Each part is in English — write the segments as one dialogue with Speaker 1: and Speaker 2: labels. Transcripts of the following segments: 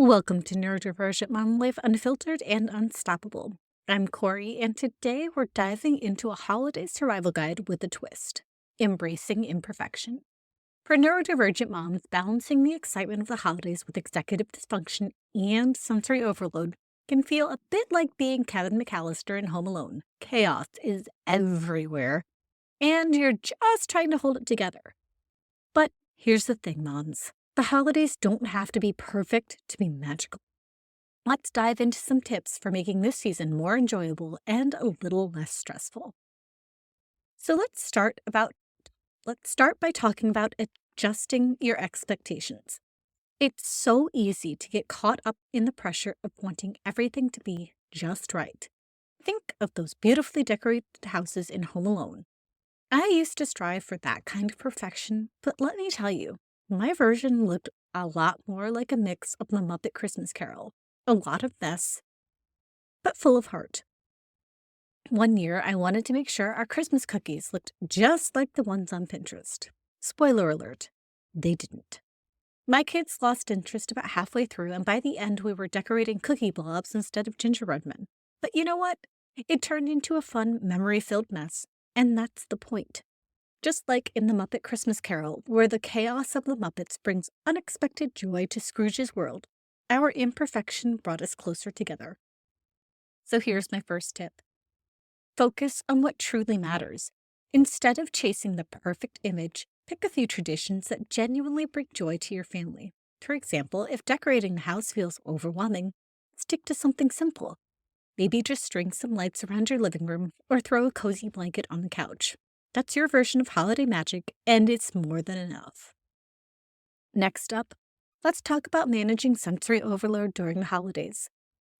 Speaker 1: Welcome to Neurodivergent Mom Life Unfiltered and Unstoppable. I'm Corey, and today we're diving into a holiday survival guide with a twist: embracing imperfection. For neurodivergent moms, balancing the excitement of the holidays with executive dysfunction and sensory overload can feel a bit like being Kevin McAllister in Home Alone. Chaos is everywhere, and you're just trying to hold it together. But here's the thing, moms. The holidays don't have to be perfect to be magical. Let's dive into some tips for making this season more enjoyable and a little less stressful. So let's start by talking about adjusting your expectations. It's so easy to get caught up in the pressure of wanting everything to be just right. Think of those beautifully decorated houses in Home Alone. I used to strive for that kind of perfection, but let me tell you, my version looked a lot more like a mix of the Muppet Christmas Carol. A lot of mess, but full of heart. One year, I wanted to make sure our Christmas cookies looked just like the ones on Pinterest. Spoiler alert, they didn't. My kids lost interest about halfway through, and by the end, we were decorating cookie blobs instead of gingerbread men. But you know what? It turned into a fun, memory-filled mess, and that's the point. Just like in the Muppet Christmas Carol, where the chaos of the Muppets brings unexpected joy to Scrooge's world, our imperfection brought us closer together. So here's my first tip. Focus on what truly matters. Instead of chasing the perfect image, pick a few traditions that genuinely bring joy to your family. For example, if decorating the house feels overwhelming, stick to something simple. Maybe just string some lights around your living room or throw a cozy blanket on the couch. That's your version of holiday magic, and it's more than enough. Next up, let's talk about managing sensory overload during the holidays.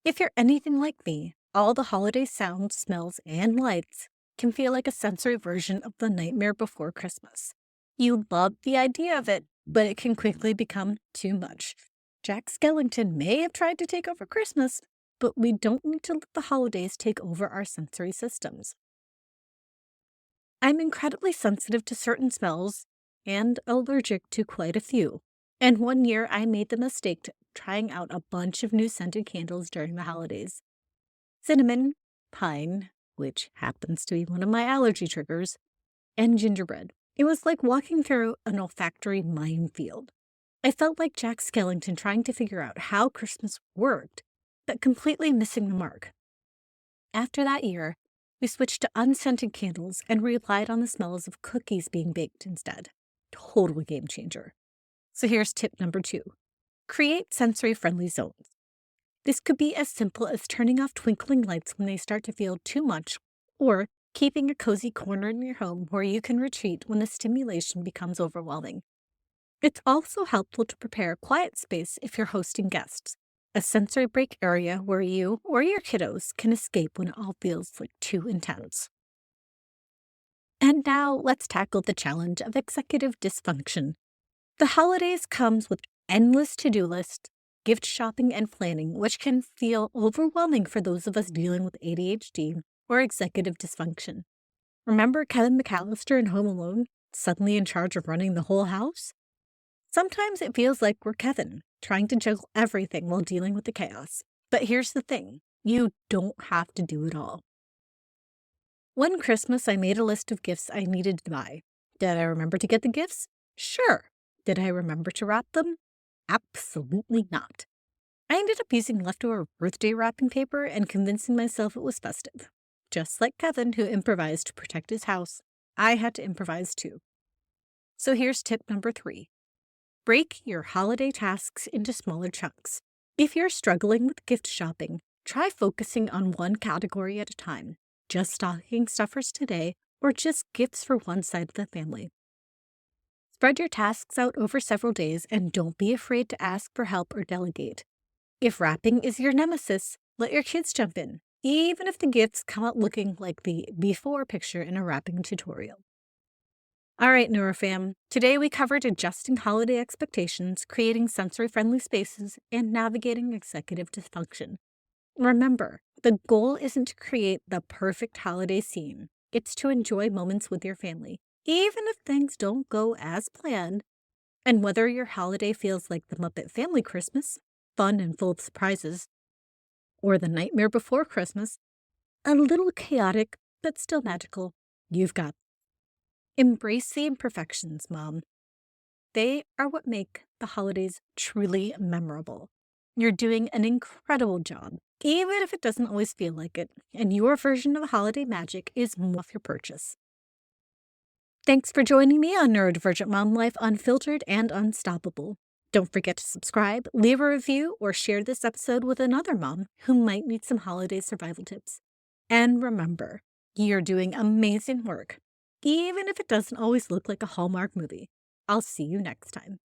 Speaker 1: If you're anything like me, all the holiday sounds, smells, and lights can feel like a sensory version of the nightmare before Christmas. You love the idea of it, but it can quickly become too much. Jack Skellington may have tried to take over Christmas, but we don't need to let the holidays take over our sensory systems. I'm incredibly sensitive to certain smells and allergic to quite a few. And one year I made the mistake of trying out a bunch of new scented candles during the holidays. Cinnamon, pine, which happens to be one of my allergy triggers, and gingerbread. It was like walking through an olfactory minefield. I felt like Jack Skellington trying to figure out how Christmas worked, but completely missing the mark. After that year, we switched to unscented candles and relied on the smells of cookies being baked instead. Total game changer. So here's tip number 2. Create sensory-friendly zones. This could be as simple as turning off twinkling lights when they start to feel too much, or keeping a cozy corner in your home where you can retreat when the stimulation becomes overwhelming. It's also helpful to prepare a quiet space if you're hosting guests, a sensory break area where you or your kiddos can escape when it all feels like too intense. And now let's tackle the challenge of executive dysfunction. The holidays comes with endless to-do lists, gift shopping and planning, which can feel overwhelming for those of us dealing with ADHD or executive dysfunction. Remember Kevin McAllister in Home Alone, suddenly in charge of running the whole house? Sometimes it feels like we're Kevin, trying to juggle everything while dealing with the chaos. But here's the thing, you don't have to do it all. One Christmas, I made a list of gifts I needed to buy. Did I remember to get the gifts? Sure. Did I remember to wrap them? Absolutely not. I ended up using leftover birthday wrapping paper and convincing myself it was festive. Just like Kevin, who improvised to protect his house, I had to improvise too. So here's tip number 3. Break your holiday tasks into smaller chunks. If you're struggling with gift shopping, try focusing on one category at a time, just stocking stuffers today or just gifts for one side of the family. Spread your tasks out over several days and don't be afraid to ask for help or delegate. If wrapping is your nemesis, let your kids jump in, even if the gifts come out looking like the before picture in a wrapping tutorial. All right, NeuroFam, today we covered adjusting holiday expectations, creating sensory-friendly spaces, and navigating executive dysfunction. Remember, the goal isn't to create the perfect holiday scene. It's to enjoy moments with your family, even if things don't go as planned. And whether your holiday feels like the Muppet Family Christmas, fun and full of surprises, or the nightmare before Christmas, a little chaotic but still magical, you've got. Embrace the imperfections, Mom. They are what make the holidays truly memorable. You're doing an incredible job, even if it doesn't always feel like it, and your version of holiday magic is more off your purchase. Thanks for joining me on Neurodivergent Mom Life Unfiltered and Unstoppable. Don't forget to subscribe, leave a review, or share this episode with another mom who might need some holiday survival tips. And remember, you're doing amazing work, even if it doesn't always look like a Hallmark movie. I'll see you next time.